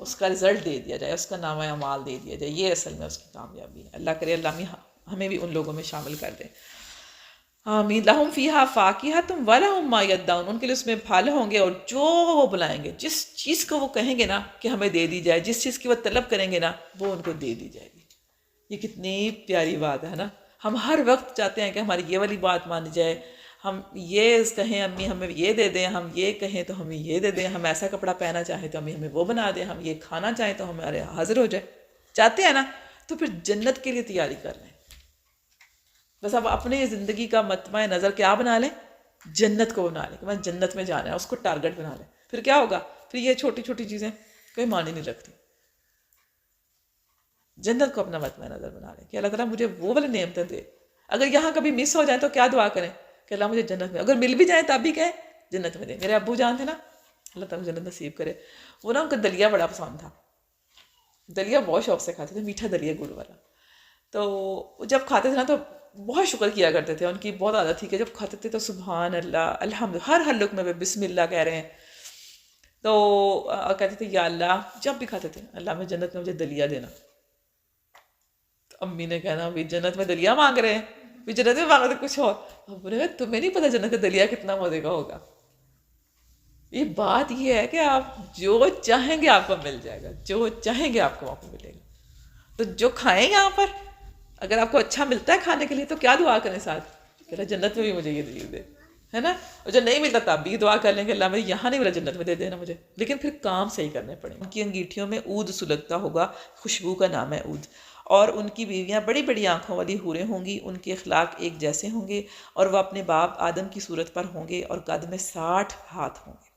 اس کا رزلٹ دے دیا جائے، اس کا نامہ اعمال دے دیا جائے، یہ اصل میں اس کی کامیابی ہے۔ اللہ کرے اللہ ہمیں بھی ان لوگوں میں شامل کر دے، آمین۔ لہم فیہا فاکہۃ ولہم ما یدعون، ان کے لیے اس میں پھل ہوں گے اور جو وہ بلائیں گے، جس چیز کو وہ کہیں گے نا کہ ہمیں دے دی جائے، جس چیز کی وہ طلب کریں گے نا وہ ان کو دے دی جائے گی۔ یہ کتنی پیاری بات ہے نا، ہم ہر وقت چاہتے ہیں کہ ہماری یہ والی بات مانی جائے، ہم یہ کہیں امی ہمیں یہ دے دیں، ہم یہ کہیں تو ہمیں یہ دے دیں، ہم ایسا کپڑا پہننا چاہیں تو امی ہمیں وہ بنا دیں، ہم یہ کھانا چاہیں تو ہمارے حاضر ہو جائے، چاہتے ہیں نا، تو پھر جنت کے لیے تیاری کر لیں۔ بس اب اپنی زندگی کا مطمع نظر کیا بنا لیں؟ جنت کو بنا لیں کہ میں جنت میں جانا ہے، اس کو ٹارگٹ بنا لیں۔ پھر کیا ہوگا؟ پھر یہ چھوٹی چھوٹی چیزیں کوئی معنی نہیں رکھتی۔ جنت کو اپنا مطمع نظر بنا لیں کہ اللہ تعالیٰ مجھے وہ والی نعمتیں دے۔ اگر یہاں کبھی مس ہو جائیں تو کیا دعا کریں کہ اللہ مجھے جنت میں، اگر مل بھی جائیں تب بھی کہیں جنت میں دے۔ میرے ابو جان تھے نا، اللہ تعالیٰ جنت نصیب کرے، وہ نا ان کو دلیا بڑا پسند تھا، دلیا بہت شوق سے کھاتے تھے، میٹھا دلیا گڑ والا۔ تو وہ جب کھاتے تھے نا تو بہت شکر کیا کرتے تھے، ان کی بہت عادت تھی کہ جب کھاتے تھے تو سبحان اللہ الحمد، ہر لقمے میں بسم اللہ کہہ رہے ہیں۔ تو کہتے تھے یا اللہ، جب بھی کھاتے تھے اللہ میں جنت میں مجھے دلیا دینا۔ امی نے کہنا بھی جنت میں دلیا مانگ رہے ہیں، بھی جنت میں مانگ رہے کچھ اور۔ ابو نے کہا تمہیں نہیں پتا جنت کا دلیا کتنا مزے کا ہوگا۔ یہ بات یہ ہے کہ آپ جو چاہیں گے آپ کو مل جائے گا، جو چاہیں گے آپ کو وہاں پہ ملے گا۔ تو جو کھائیں یہاں پر، اگر آپ کو اچھا ملتا ہے کھانے کے لیے تو کیا دعا کریں ساتھ کہ اللہ جنت میں بھی مجھے یہ چیز دے، ہے نا؟ اور جب نہیں ملتا تب بھی دعا کر لیں کہ اللہ مجھے یہاں نہیں ملا جنت میں دے دینا مجھے، لیکن پھر کام صحیح کرنے پڑیں۔ ان کی انگیٹھیوں میں عود سلگتا ہوگا، خوشبو کا نام ہے عود، اور ان کی بیویاں بڑی بڑی آنکھوں والی حوریں ہوں گی، ان کے اخلاق ایک جیسے ہوں گے، اور وہ اپنے باپ آدم کی صورت پر ہوں گے اور قد میں 60 ہاتھ ہوں گے۔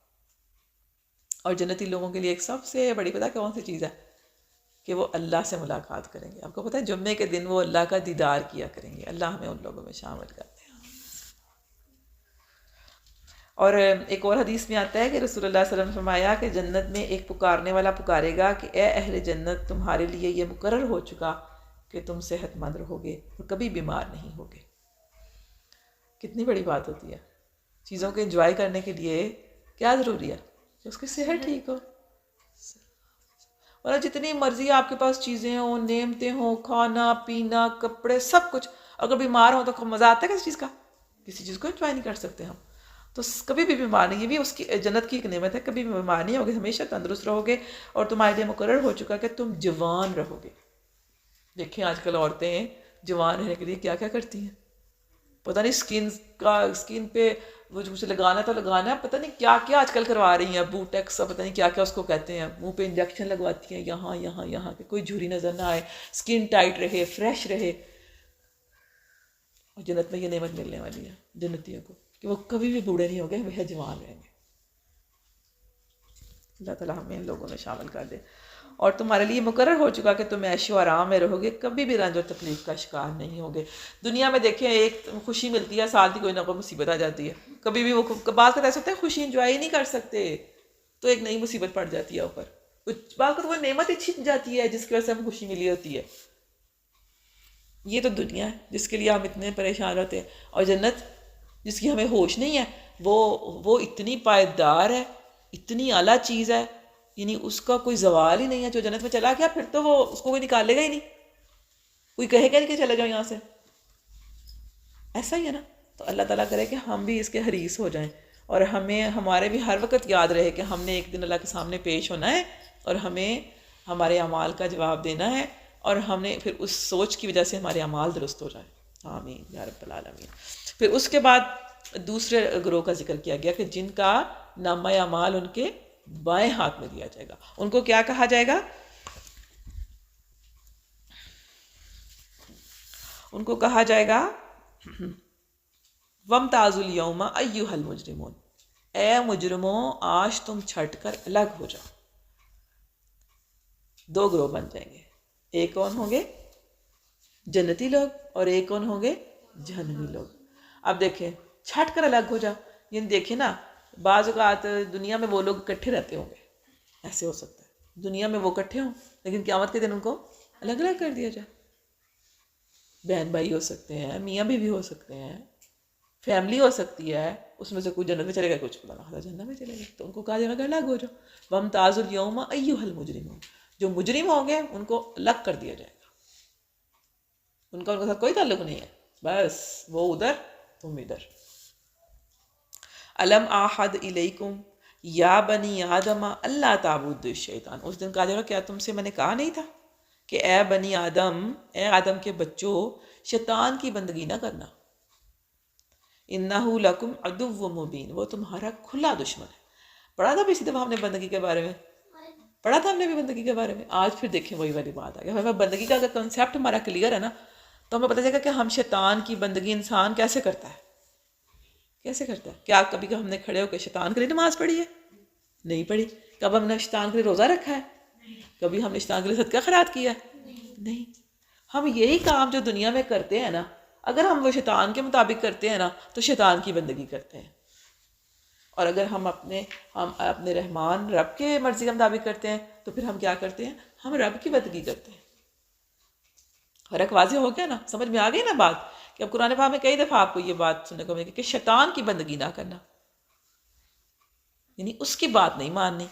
اور جنتی لوگوں کے لیے ایک سب سے بڑی پتہ کون سی چیز ہے کہ وہ اللہ سے ملاقات کریں گے۔ آپ کو پتہ ہے جمعے کے دن وہ اللہ کا دیدار کیا کریں گے۔ اللہ ہمیں ان لوگوں میں شامل کرتے ہیں۔ اور ایک اور حدیث میں آتا ہے کہ رسول اللہ صلی اللہ علیہ وسلم نے فرمایا کہ جنت میں ایک پکارنے والا پکارے گا کہ اے اہل جنت، تمہارے لیے یہ مقرر ہو چکا کہ تم صحت مند رہو گے اور کبھی بیمار نہیں ہوگے۔ کتنی بڑی بات ہوتی ہے۔ چیزوں کو انجوائے کرنے کے لیے کیا ضروری ہے کہ اس کی صحت ٹھیک ہو، اور جتنی مرضی آپ کے پاس چیزیں ہوں، نعمتیں ہوں، کھانا پینا کپڑے سب کچھ، اگر بیمار ہوں تو مزہ آتا ہے کسی چیز کا؟ کسی چیز کو انجوائے نہیں کر سکتے ہم۔ تو کبھی بھی بیمار نہیں، یہ بھی اس کی جنت کی ایک نعمت ہے، کبھی بھی بیمار نہیں ہوگے، ہمیشہ تندرست رہو گے، اور تمہارے لیے مقرر ہو چکا کہ تم جوان رہو گے۔ دیکھیں آج کل عورتیں جوان رہنے کے لیے کیا کیا کرتی ہیں، پتہ نہیں اسکن پہ وہ کچھ لگانا تو لگانا ہے، پتہ نہیں کیا کیا آج کل کروا رہی ہیں، بوٹیکس، پتہ نہیں کیا کیا اس کو کہتے ہیں، منہ پہ انجیکشن لگواتی ہیں یہاں یہاں یہاں کہ کوئی جھری نظر نہ آئے، اسکن ٹائٹ رہے، فریش رہے۔ اور جنت میں یہ نعمت ملنے والی ہے جنتیوں کو کہ وہ کبھی بھی بوڑھے نہیں ہوں گے، ہمیشہ جوان رہیں گے۔ اللہ تعالیٰ ہمیں ان لوگوں میں شامل کر دے۔ اور تمہارے لیے مقرر ہو چکا کہ تم عیش و آرام میں رہو گے، کبھی بھی رنج اور تکلیف کا شکار نہیں ہوگے۔ دنیا میں دیکھیں ایک خوشی ملتی ہے، ساتھ ہی کوئی نہ کوئی مصیبت آ جاتی ہے، کبھی بھی وہ بعض کا ایسا ہوتا ہے خوشی انجوائے ہی نہیں کر سکتے تو ایک نئی مصیبت پڑ جاتی ہے اوپر، بعض کا وہ نعمت ہی چھن جاتی ہے جس کی وجہ سے ہمیں خوشی ملی ہوتی ہے۔ یہ تو دنیا ہے جس کے لیے ہم اتنے پریشان ہوتے ہیں، اور جنت جس کی ہمیں ہوش نہیں ہے وہ اتنی پائیدار ہے، اتنی اعلیٰ چیز ہے، یعنی اس کا کوئی زوال ہی نہیں ہے۔ جو جنت میں چلا گیا پھر تو وہ اس کو کوئی نکالے گا ہی نہیں، کوئی کہے گا نہیں کہ چلے جاؤ یہاں سے، ایسا ہی ہے نا۔ تو اللہ تعالیٰ کرے کہ ہم بھی اس کے حریص ہو جائیں، اور ہمیں ہمارے بھی ہر وقت یاد رہے کہ ہم نے ایک دن اللہ کے سامنے پیش ہونا ہے، اور ہمیں ہمارے اعمال کا جواب دینا ہے، اور ہم نے پھر اس سوچ کی وجہ سے ہمارے اعمال درست ہو جائیں۔ آمین یا رب العالمین۔ پھر اس کے بعد دوسرے گروہ کا ذکر کیا گیا کہ جن کا نامہ اعمال ان کے بائیں ہاتھ میں دیا جائے گا۔ ان کو کیا کہا جائے گا؟ ان کو کہا جائے گا وَامْتَازُوا الْيَوْمَ أَيُّهَا الْمُجْرِمُونَ، اے مجرموں آج تم چھٹ کر الگ ہو جاؤ۔ دو گروہ بن جائیں گے، ایک کون ہوں گے؟ جنتی لوگ، اور ایک کون ہوں گے؟ جہنمی لوگ۔ اب دیکھیں چھٹ کر الگ ہو جاؤ، یعنی دیکھیں نا بعض اوقات دنیا میں وہ لوگ اکٹھے رہتے ہوں گے، ایسے ہو سکتا ہے دنیا میں وہ اکٹھے ہوں لیکن قیامت کے دن ان کو الگ الگ کر دیا جائے۔ بہن بھائی ہو سکتے ہیں، میاں بیوی ہو سکتے ہیں، فیملی ہو سکتی ہے، اس میں سے کوئی جنت میں چلے گا، کچھ جہنم میں چلے گا، تو ان کو کہا جائے گا کہ الگ ہو جاؤ. وَامْتَازُوا الْيَوْمَ أَيُّهَا الْمُجْرِمُونَ، جو مجرم ہوں گے ان کو الگ کر دیا جائے گا، ان کا ساتھ کوئی تعلق نہیں ہے، بس وہ ادھر تم ادھر. الم آحد الیکم یا بنی آدم اللہ تعبدوا الشیطان، اس دن کہا جائے گا کیا تم سے میں نے کہا نہیں تھا کہ اے بنی آدم، اے آدم کے بچوں، شیطان کی بندگی نہ کرنا. انہ لکم عدو مبین، وہ تمہارا کھلا دشمن ہے. پڑھا تھا پچھلی دفعہ ہم نے بندگی کے بارے میں، پڑھا تھا ہم نے بھی بندگی کے بارے میں. آج پھر دیکھیں وہی والی بات آ گئی. ہمیں بندگی کا اگر کنسیپٹ ہمارا کلیئر ہے نا، تو ہمیں پتہ چلے گا کہ ہم شیطان کی بندگی انسان کیسے کرتا ہے، کیسے کرتا ہے. کیا کبھی ہم نے کھڑے ہو کے شیطان کے لیے نماز پڑھی ہے؟ نہیں پڑھی. کب ہم نے شیطان کے لیے روزہ رکھا ہے؟ کبھی ہم نے شیطان کے لیے صدقہ خیرات کیا ہے؟ نہیں. ہم یہی کام جو دنیا میں کرتے ہیں نا، اگر ہم وہ شیطان کے مطابق کرتے ہیں نا تو شیطان کی بندگی کرتے ہیں. اور اگر ہم اپنے رحمان رب کے مرضی کے مطابق کرتے ہیں تو پھر ہم کیا کرتے ہیں؟ ہم رب کی بندگی کرتے ہیں. فرق واضح ہو گیا نا، سمجھ میں آ گئی نا بات، کہ اب قرآن پاک میں کئی دفعہ آپ کو یہ بات سننے کو ملے گی کہ شیطان کی بندگی نہ کرنا، یعنی اس کی بات نہیں ماننی.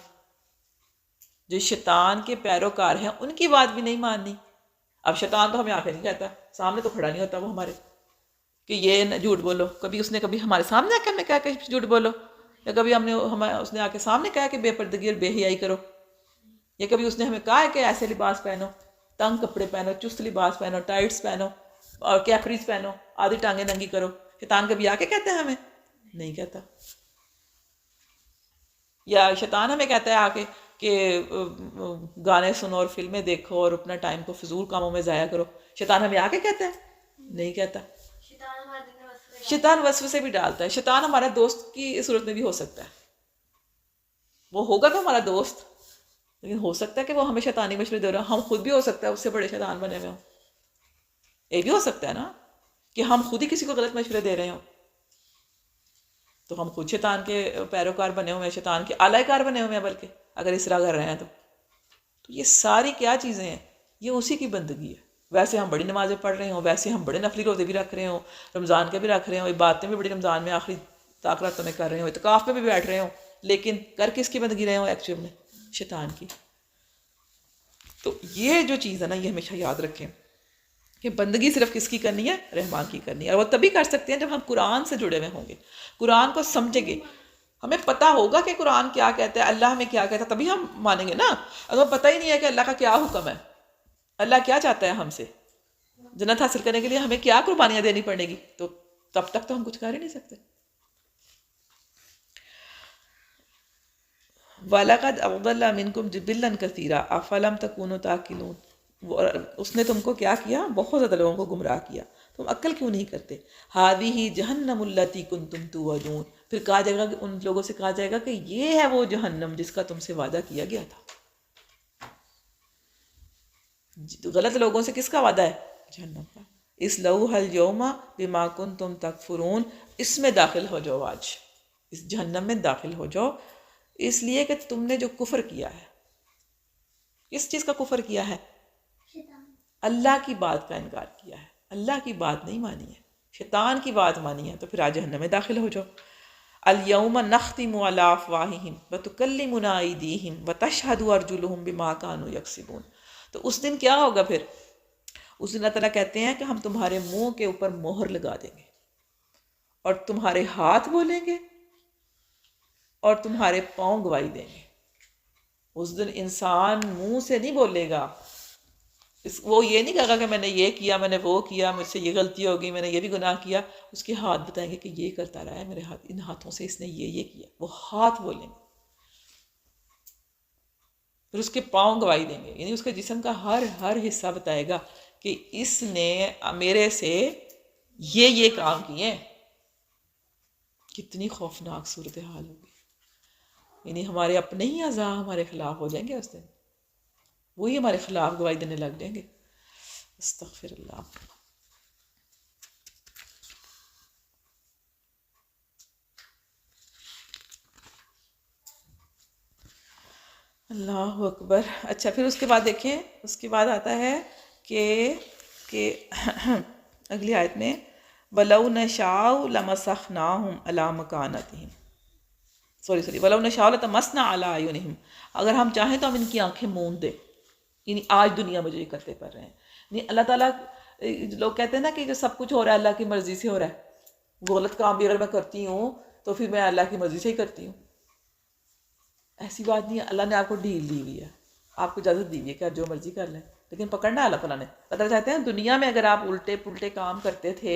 جو شیطان کے پیروکار ہیں ان کی بات بھی نہیں ماننی. اب شیطان تو ہمیں آ کے نہیں کہتا، سامنے تو کھڑا نہیں ہوتا وہ ہمارے کہ یہ جھوٹ بولو. کبھی اس نے کبھی ہمارے سامنے آ کے ہمیں کہا کہ جھوٹ بولو، یا کبھی اس نے آ کے سامنے کہا کہ بے پردگی اور بے حیائی کرو، یا کبھی اس نے ہمیں کہا ہے کہ ایسے لباس پہنو، تنگ کپڑے پہنو، چست لباس پہنو، ٹائٹس پہنو اور کیپریز پہنو، آدھی ٹانگیں ننگی کرو. شیطان کبھی آ کے کہتا ہے؟ ہمیں نہیں کہتا. یا شیطان ہمیں کہتا ہے آ کے کہ گانے سنو اور فلمیں دیکھو اور اپنا ٹائم کو فضول کاموں میں ضائع کرو. شیطان ہمیں آ کے کہتا ہے؟ نہیں کہتا. شیطان وسوسے بھی ڈالتا ہے. شیطان ہمارا دوست کی صورت میں بھی ہو سکتا ہے. وہ ہوگا تو ہمارا دوست، لیکن ہو سکتا ہے کہ وہ ہمیں شیطانی مشورے دے رہا ہو. ہم خود بھی ہو سکتا ہے اس سے بڑے شیطان بنے ہوئے ہوں. یہ بھی ہو سکتا ہے نا کہ ہم خود ہی کسی کو غلط مشورے دے رہے ہوں، تو ہم خود شیطان کے پیروکار بنے ہوئے ہیں، شیطان کے آلہ کار بنے ہوئے ہیں. بلکہ اگر اس طرح کر رہے ہیں تو یہ ساری کیا چیزیں ہیں؟ یہ اسی کی بندگی ہے. ویسے ہم بڑی نمازیں پڑھ رہے ہوں، ویسے ہم بڑے نفلی روزے بھی رکھ رہے ہوں، رمضان کے بھی رکھ رہے ہوں، عبادتیں بھی بڑی رمضان میں آخری طاقتوں میں کر رہے ہوں، اعتکاف پہ بھی بیٹھ رہے ہوں، لیکن کر کس کی بندگی رہے ہوں ایکچوئل میں؟ شیطان کی. تو یہ جو چیز ہے نا، یہ ہمیشہ یاد رکھیں کہ بندگی صرف کس کی کرنی ہے؟ رحمان کی کرنی ہے. اور وہ تبھی کر سکتے ہیں جب ہم قرآن سے جڑے ہوئے ہوں گے، قرآن کو سمجھیں گے، ہمیں پتہ ہوگا کہ قرآن کیا کہتا ہے، اللہ ہمیں کیا کہتا ہے، تبھی ہم مانیں گے نا. اگر پتہ ہی نہیں ہے کہ اللہ کا کیا حکم ہے، اللہ کیا چاہتا ہے ہم سے، جنت حاصل کرنے کے لیے ہمیں کیا قربانیاں دینی پڑے گی، تو تب تک تو ہم کچھ کر ہی نہیں سکتے. وَلَقَدْ أَضَلَّ مِنْكُمْ جِبِلًّا كَثِيرًا أَفَلَمْ تَكُونُوا تَعْقِلُونَ، اس نے تم کو کیا کیا؟ بہت زیادہ لوگوں کو گمراہ کیا، تم عقل کیوں نہیں کرتے. هَذِهِ جَهَنَّمُ الَّتِي كُنْتُمْ تُوعَدُونَ، پھر کہا جائے گا کہ ان لوگوں سے کہا جائے گا کہ یہ ہے وہ جہنم جس کا تم سے وعدہ کیا گیا تھا. غلط لوگوں سے کس کا وعدہ ہے؟ جہنم کا. اصلوها اليوم بما كنتم تکفرون، اس میں داخل ہو جاؤ، آج اس جہنم میں داخل ہو جاؤ، اس لیے کہ تم نے جو کفر کیا ہے. کس چیز کا کفر کیا ہے؟ اللہ کی بات کا انکار کیا ہے، اللہ کی بات نہیں مانی ہے، شیطان کی بات مانی ہے، تو پھر آج جہنم میں داخل ہو جاؤ. الیوم نختم علی افواہہم وتکلمنا ایدیہم وتشہد ارجلہم بما کانوا یکسبون. تو اس دن کیا ہوگا پھر؟ اس دن اللہ تعالیٰ کہتے ہیں کہ ہم تمہارے منہ کے اوپر مہر لگا دیں گے، اور تمہارے ہاتھ بولیں گے، اور تمہارے پاؤں گواہی دیں گے. اس دن انسان منہ سے نہیں بولے گا، وہ یہ نہیں کہے گا کہ میں نے یہ کیا، میں نے وہ کیا، مجھ سے یہ غلطی ہوگی، میں نے یہ بھی گناہ کیا. اس کے ہاتھ بتائیں گے کہ یہ کرتا رہا ہے میرے ہاتھ، ان ہاتھوں سے اس نے یہ کیا. وہ ہاتھ بولیں گے. پھر اس کے پاؤں گواہی دیں گے، یعنی اس کے جسم کا ہر حصہ بتائے گا کہ اس نے میرے سے یہ کام کیے ہیں. کتنی خوفناک صورتحال ہوگی. یعنی ہمارے اپنے ہی اعضاء ہمارے خلاف ہو جائیں گے اس دن، وہی ہمارے خلاف گواہی دینے لگ جائیں گے. استغفر اللہ. اللہ اکبر. اچھا، پھر اس کے بعد دیکھیں، اس کے بعد آتا ہے کہ اگلی آیت میں وَلَوْ نَشَاءُ لَمَسَخْنَاهُمْ عَلَىٰ مَكَانَتِهِمْ وَلَوْ نَشَاءُ لَطَمَسْنَا عَلَىٰ أَعْيُنِهِمْ، اگر ہم چاہیں تو ہم ان کی آنکھیں موند دیں. یعنی آج دنیا میں جو یہ کرتے پڑ رہے ہیں، یعنی اللہ تعالیٰ، لوگ کہتے ہیں نا کہ سب کچھ ہو رہا ہے اللہ کی مرضی سے ہو رہا ہے، غلط کام بھی اگر میں کرتی ہوں تو پھر میں اللہ کی مرضی سے ہی کرتی ہوں. ایسی بات نہیں ہے. اللہ نے آپ کو ڈھیل دی ہوئی ہے، آپ کو اجازت دی ہوئی ہے کہ آپ جو مرضی کر لیں، لیکن پکڑنا ہے اللہ تعالیٰ نے. اللہ تعالیٰ چاہتے ہیں دنیا میں اگر آپ الٹے پلٹے کام کرتے تھے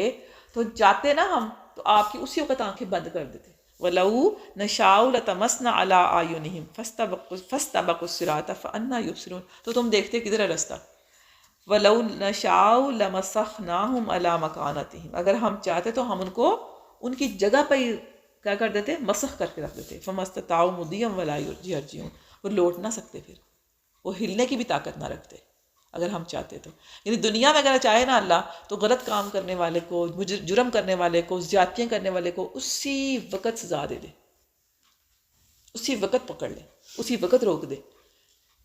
تو جاتے نا ہم تو آپ کی اسی وقت آنکھیں بند کر دیتے. وَلَوْ نَشَاءُ لَطَمَسْنَا عَلَىٰ أَعْيُنِهِمْ فَاسْتَبَقُوا الصِّرَاطَ فَأَنَّىٰ يُبْصِرُونَ. تو تم دیکھتے کدھر ہے رستہ. وَلَوْ نَشَاءُ لَمَسَخْنَاهُمْ عَلَىٰ مَكَانَتِهِمْ، اگر ہم چاہتے تو ہم ان کو ان کی جگہ پہ ہی کیا کر دیتے، مسخ کر کے رکھ دیتے. فَمَا اسْتَطَاعُوا مُضِيًّا وَلَا يَرْجِعُونَ، وہ لوٹ نہ سکتے، پھر وہ ہلنے کی بھی طاقت نہ رکھتے اگر ہم چاہتے تو. یعنی دنیا میں اگر چاہے نا اللہ تو غلط کام کرنے والے کو، جرم کرنے والے کو، زیادتیاں کرنے والے کو اسی وقت سزا دے دے، اسی وقت پکڑ لے، اسی وقت روک دے.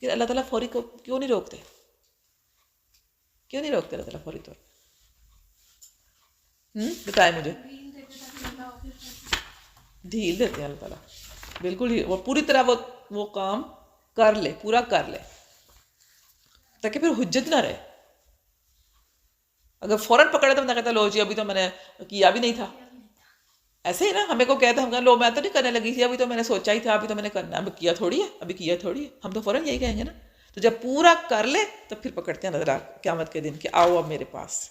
کہ اللہ تعالیٰ فوری کو کیوں نہیں روکتے؟ کیوں نہیں روکتے اللہ تعالیٰ فوری طور پہ؟ بتائیں مجھے. ڈھیل دیتے ہیں اللہ تعالیٰ، بالکل ہی. وہ پوری طرح وہ کام کر لے، پورا کر لے، تاکہ پھر حجت نہ رہے. اگر فوراً پکڑے تو بندہ کہتا لو جی ابھی تو میں نے کیا بھی نہیں تھا. ایسے ہی نا، ہمیں کو کہتے ہم کہیں لو میں تو نہیں کرنے لگی تھی، ابھی تو میں نے سوچا ہی تھا، ابھی تو میں نے کرنا، ابھی کیا تھوڑی ہے، ابھی کیا تھوڑی ہے. ہم تو فوراً یہی کہیں گے نا. تو جب پورا کر لے تو پھر پکڑتے ہیں نظر قیامت کے دن کہ آؤ اب میرے پاس.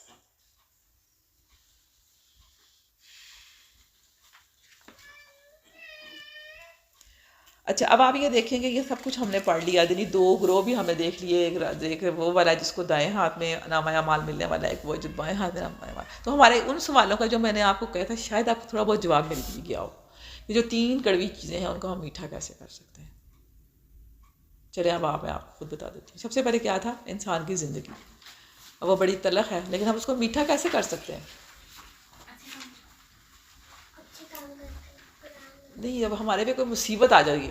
اچھا، اب آپ یہ دیکھیں گے یہ سب کچھ ہم نے پڑھ لیا. یعنی دو گروہ بھی ہم نے دیکھ لیے. ایک وہ والا جس کو دائیں ہاتھ میں نامہ اعمال ملنے والا ہے، ایک وہ جو بائیں ہاتھ میں نامہ اعمال. تو ہمارے ان سوالوں کا جو میں نے آپ کو کہا تھا شاید آپ کو تھوڑا بہت جواب مل بھی گیا ہو. یہ جو 3 کڑوی چیزیں ہیں ان کو ہم میٹھا کیسے کر سکتے ہیں. چلے اب میں آپ کو خود بتا دیتی ہوں. سب سے پہلے کیا تھا؟ انسان کی زندگی. اب وہ بڑی تلخ ہے لیکن ہم اس کو میٹھا کیسے کر سکتے ہیں؟ نہیں، جب ہمارے پہ کوئی مصیبت آ جاتی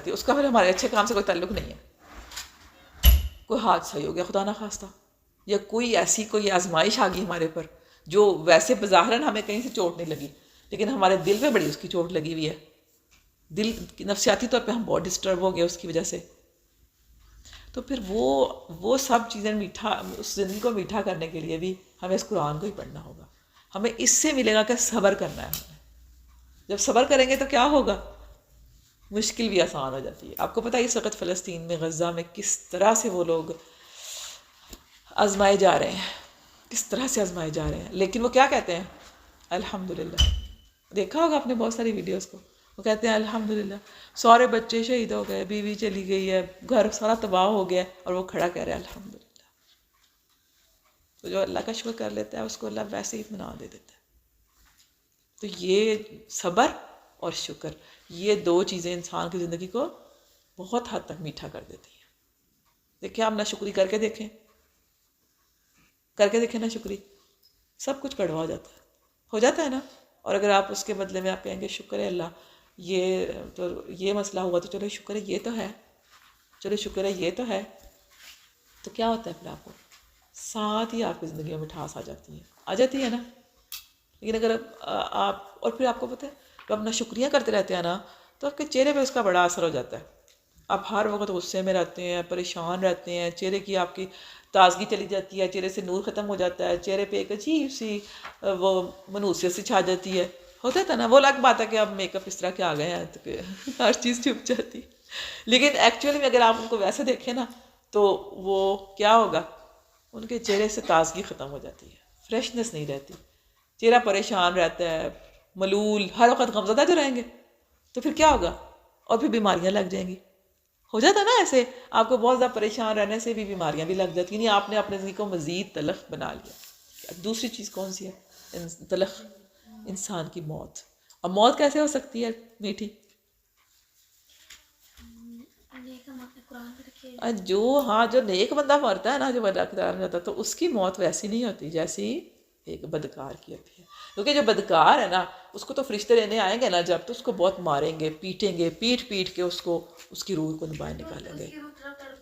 ہے اس کا پھر ہمارے اچھے کام سے کوئی تعلق نہیں ہے. کوئی حادثہ ہی ہو گیا خدا نخواستہ، یا کوئی ایسی کوئی آزمائش آ گئی ہمارے پر جو ویسے بظاہراً ہمیں کہیں سے چوٹ نہیں لگی لیکن ہمارے دل پہ بڑی اس کی چوٹ لگی ہوئی ہے. دل نفسیاتی طور پہ ہم بہت ڈسٹرب ہو گئے اس کی وجہ سے. تو پھر وہ سب چیزیں میٹھا، اس زندگی کو میٹھا کرنے کے لیے بھی ہمیں اس قرآن کو ہی پڑھنا ہوگا. ہمیں اس سے ملے گا کہ صبر کرنا ہے. ہمیں جب صبر کریں گے تو کیا ہوگا؟ مشکل بھی آسان ہو جاتی ہے. آپ کو پتہ ہے اس وقت فلسطین میں، غزہ میں کس طرح سے وہ لوگ آزمائے جا رہے ہیں، کس طرح سے آزمائے جا رہے ہیں. لیکن وہ کیا کہتے ہیں؟ الحمدللہ. دیکھا ہوگا آپ نے بہت ساری ویڈیوز کو. وہ کہتے ہیں الحمدللہ، سارے بچے شہید ہو گئے، بیوی چلی گئی ہے، گھر سارا تباہ ہو گیا، اور وہ کھڑا کہہ رہے ہیں الحمدللہ. تو جو اللہ کا شکر کر لیتا ہے اس کو اللہ ویسے ہی اطمینان دے دیتا ہے. تو یہ صبر اور شکر، یہ 2 چیزیں انسان کی زندگی کو بہت حد تک میٹھا کر دیتی ہیں. دیکھیں آپ ناشکری کر کے دیکھیں، ناشکری سب کچھ کڑوا ہو جاتا ہے نا. اور اگر آپ اس کے بدلے میں آپ کہیں گے شکر ہے اللہ، یہ مسئلہ ہوا تو چلو شکر ہے یہ تو ہے، چلو شکر ہے یہ تو ہے، تو کیا ہوتا ہے پھر آپ کو ساتھ ہی آپ کی زندگی میں مٹھاس آ جاتی ہے نا. لیکن اگر آپ، اور پھر آپ کو پتہ ہے جب اپنا شکریہ کرتے رہتے ہیں نا تو آپ کے چہرے پہ اس کا بڑا اثر ہو جاتا ہے. آپ ہر وقت غصے میں رہتے ہیں، پریشان رہتے ہیں، چہرے کی آپ کی تازگی چلی جاتی ہے، چہرے سے نور ختم ہو جاتا ہے، چہرے پہ ایک عجیب سی وہ منوسیت سی چھا جاتی ہے. ہوتا تھا نا. وہ الگ بات ہے کہ اب میک اپ اس طرح کے آ گئے ہیں تو کہ ہر چیز چھپ جاتی. لیکن ایکچولی میں اگر آپ ان کو ویسے دیکھیں نا تو وہ کیا ہوگا، ان کے چہرے سے تازگی ختم ہو جاتی ہے، فریشنس نہیں رہتی، چہرہ پریشان رہتا ہے، ملول، ہر وقت غمزدہ جو رہیں گے تو پھر کیا ہوگا، اور پھر بیماریاں لگ جائیں گی. ہو جاتا نا ایسے، آپ کو بہت زیادہ پریشان رہنے سے بھی بیماریاں بھی لگ جاتی ہیں. آپ نے اپنے زندگی کو مزید تلخ بنا لیا. دوسری چیز کون سی ہے تلخ؟ انسان کی موت. اور موت کیسے ہو سکتی ہے میٹھی؟ جو نیک بندہ مرتا ہے نا، جو اللہ کی طرف جاتا ہے، تو اس کی موت ویسی نہیں ہوتی جیسی ایک بدکار کی ہوتی ہے. کیونکہ جو بدکار ہے نا اس کو تو فرشتے لینے آئیں گے نا جب، تو اس کو بہت ماریں گے، پیٹیں گے، پیٹ کے اس کو، اس کی روح کو باہر نکالیں گے،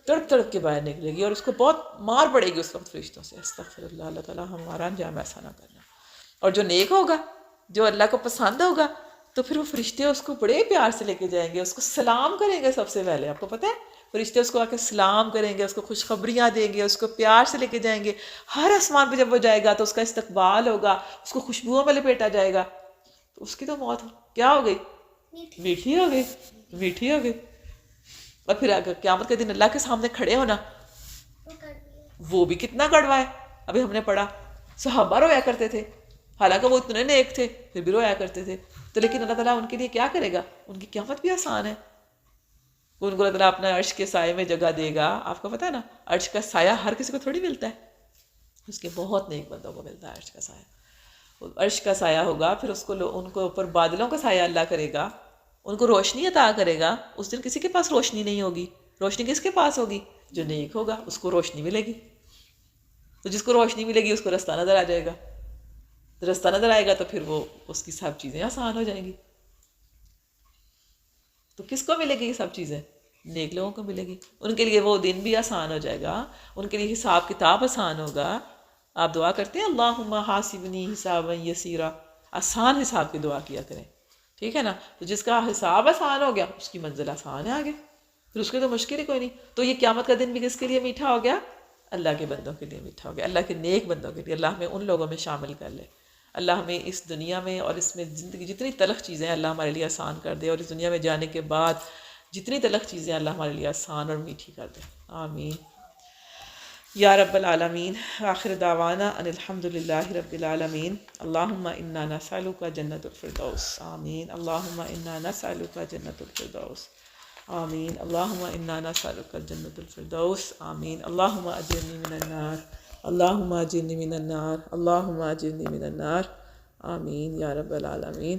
تڑپ کے باہر نکلے گی، اور اس کو بہت مار پڑے گی اس وقت فرشتوں سے. استغفر اللہ. اللہ تعالیٰ ہمارا انجام ایسا نہ کرنا. اور جو نیک ہوگا، جو اللہ کو پسند ہوگا، تو پھر وہ فرشتے اس کو بڑے پیار سے لے کے جائیں گے، اس کو سلام کریں گے سب سے پہلے. آپ کو پتہ ہے فرشتے اس کو آ کے سلام کریں گے، اس کو خوشخبریاں دیں گے، اس کو پیار سے لے کے جائیں گے. ہر آسمان پہ جب وہ جائے گا تو اس کا استقبال ہوگا، اس کو خوشبوؤں میں لپیٹا جائے گا. تو اس کی تو موت کیا ہو گئی؟ میٹھی ہو گئی، میٹھی ہو گئی. اور پھر اگر قیامت کے دن اللہ کے سامنے کھڑے ہونا، وہ بھی کتنا کڑوا ہے. ابھی ہم نے پڑھا صحابہ رویا کرتے تھے، حالانکہ وہ اتنے نیک تھے پھر بھی رویا کرتے تھے. تو لیکن اللہ تعالیٰ ان کے لیے کیا کرے گا؟ ان کی قیامت بھی آسان ہے. ان کو اللہ تعالیٰ اپنا عرش کے سائے میں جگہ دے گا. آپ کو پتہ ہے نا عرش کا سایہ ہر کسی کو تھوڑی ملتا ہے، اس کے بہت نیک بندوں کو ملتا ہے عرش کا سایہ. عرش کا سایہ ہوگا، پھر اس کو ان کو اوپر بادلوں کا سایہ اللہ کرے گا، ان کو روشنی عطا کرے گا. اس دن کسی کے پاس روشنی نہیں ہوگی. روشنی کس کے پاس ہوگی؟ جو نیک ہوگا اس کو روشنی ملے گی. تو جس کو روشنی ملے گی اس کو رستہ نظر آ جائے گا. رستہ نظر آئے گا تو پھر وہ اس کی سب چیزیں آسان ہو جائیں گی. تو کس کو ملے گی یہ سب چیزیں؟ نیک لوگوں کو ملے گی. ان کے لیے وہ دن بھی آسان ہو جائے گا، ان کے لیے حساب کتاب آسان ہوگا. آپ دعا کرتے ہیں اللہم حاسبنی حسابا یسیرا، آسان حساب کی دعا کیا کریں، ٹھیک ہے نا. تو جس کا حساب آسان ہو گیا اس کی منزل آسان ہے آگے، پھر اس کے تو مشکل ہی کوئی نہیں. تو یہ قیامت کا دن بھی کس کے لیے میٹھا ہو گیا؟ اللہ کے بندوں کے لیے میٹھا ہو گیا، اللہ کے نیک بندوں کے لیے. اللہ ہمیں ان لوگوں میں شامل کر لے. اللہ ہمیں اس دنیا میں اور اس میں زندگی جتنی تلخ چیزیں ہیں اللہ ہمارے لیے آسان کر دے، اور اس دنیا میں جانے کے بعد جتنی تلخ چیزیں اللہ ہمارے لیے آسان اور میٹھی کر دے. آمین یا رب العالمین. آخر دعوانا ان الحمد للہ رب العالمین. اللہم انا نسألک جنت الفردوس. آمین. اللہم انا نسألک جنت الفردوس. آمین. اللہم انا نسألک جنت الفردوس. آمین. اللہم اجرنی من النار. اللہم اجرنی من النار. اللہم اجرنی من النار. آمین یا رب العالمین.